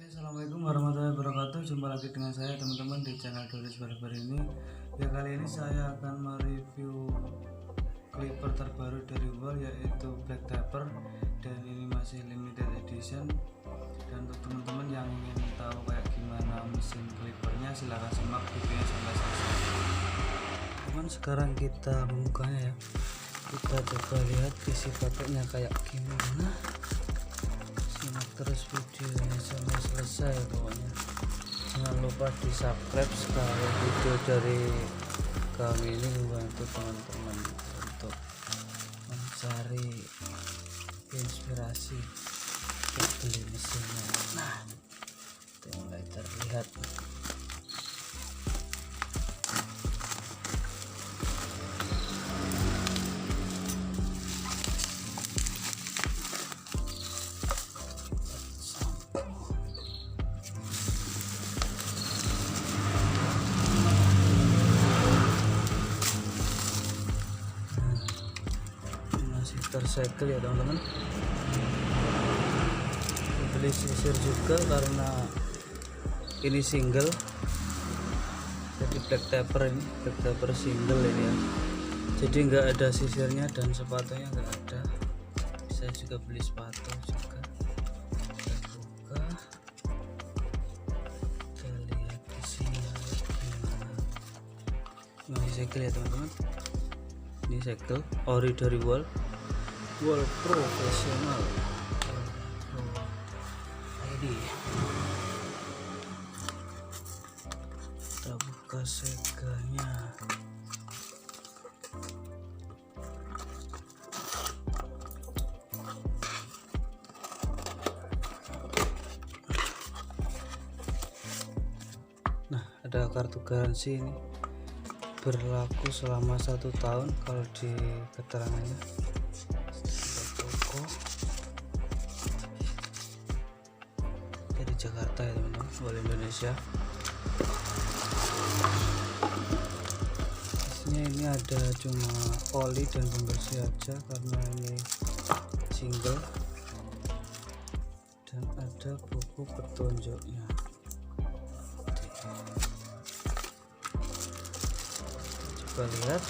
Assalamualaikum warahmatullahi wabarakatuh. Jumpa lagi dengan saya teman-teman di channel dari baru ini. Ya, kali ini saya akan mereview kliper terbaru dari wahl, yaitu black taper, dan ini masih limited edition. Dan untuk teman-teman yang ingin tahu kayak gimana mesin klipernya, silahkan simak videonya sampai selesai. Teman, sekarang kita membukanya ya. Kita coba lihat isi paketnya kayak gimana. Simak terus videonya sampai selesai pokoknya. Jangan lupa di subscribe sekali video dari kami ini membantu teman-teman untuk mencari inspirasi untuk beli mesinnya. Nah, itu mulai terlihat. Tersegel ya teman-teman. Beli sisir juga karena ini single, jadi black taper, ini black taper single ini ya, jadi nggak ada sisirnya dan sepatunya nggak ada. Saya juga beli sepatu juga. Kita buka, kita lihat di sini gimana. Masih segel ya teman-teman. Ini segel ori dari wahl profesional. Ini kita buka segelnya. Nah, ada kartu garansi ini, berlaku selama 1 tahun kalau di keterangannya. Dari Jakarta ya teman-teman, wahl Indonesia. Isinya ini ada cuma oli dan pembersih aja karena ini single, dan ada buku petunjuknya. Coba lihat.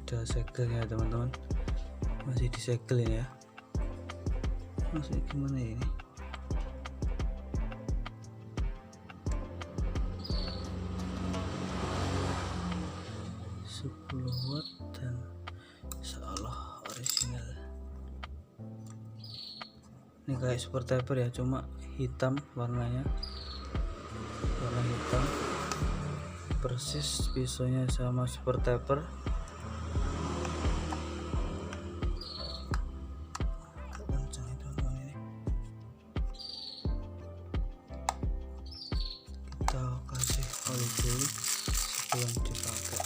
Ada segelnya teman-teman, masih disegel ini ya. Masih gimana ini? Watt dan insyaallah original. Ini kayak super taper ya, cuma hitam warnanya, warna hitam persis pisaunya sama super taper. Kita kasih oli dulu sebelum dipakai.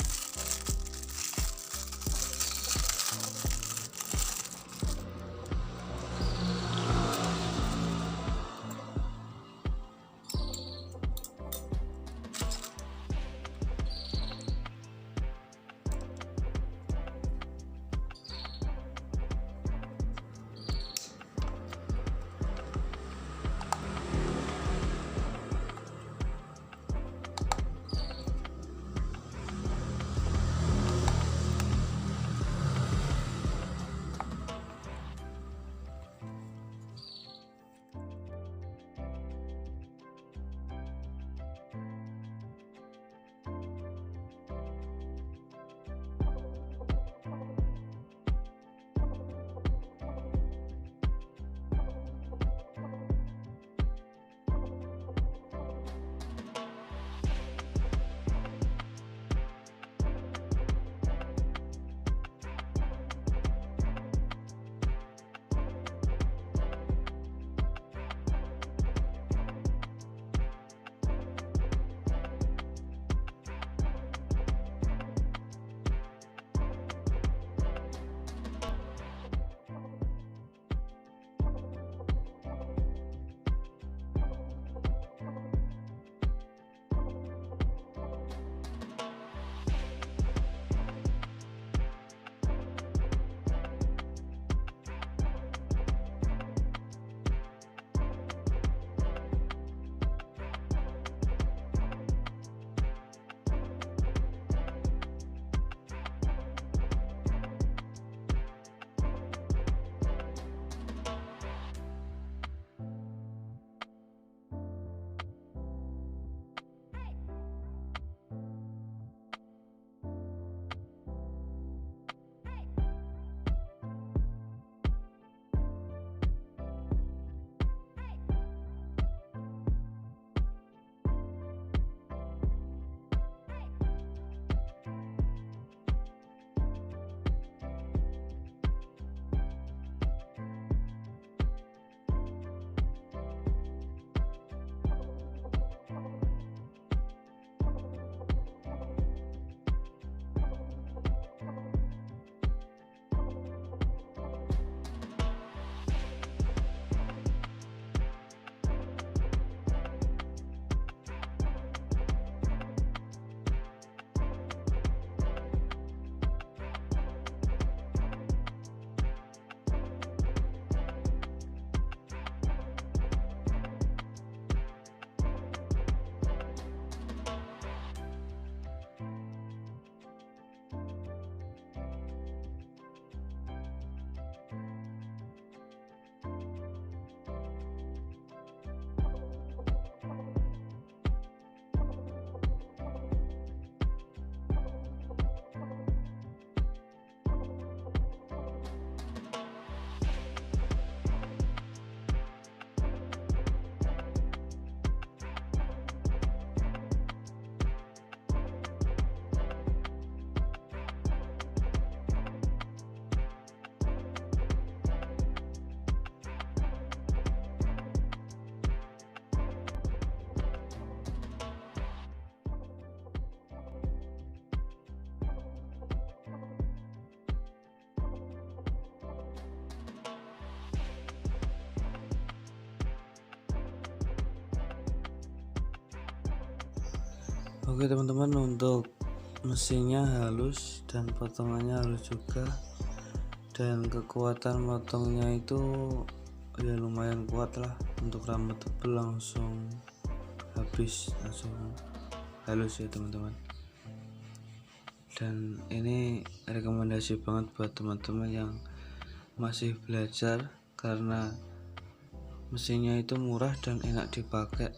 Oke teman-teman, untuk mesinnya halus dan potongannya halus juga, dan kekuatan motongnya itu ya lumayan kuat lah. Untuk rambut tebal langsung habis, langsung halus ya teman-teman. Dan ini rekomendasi banget buat teman-teman yang masih belajar, karena mesinnya itu murah dan enak dipakai,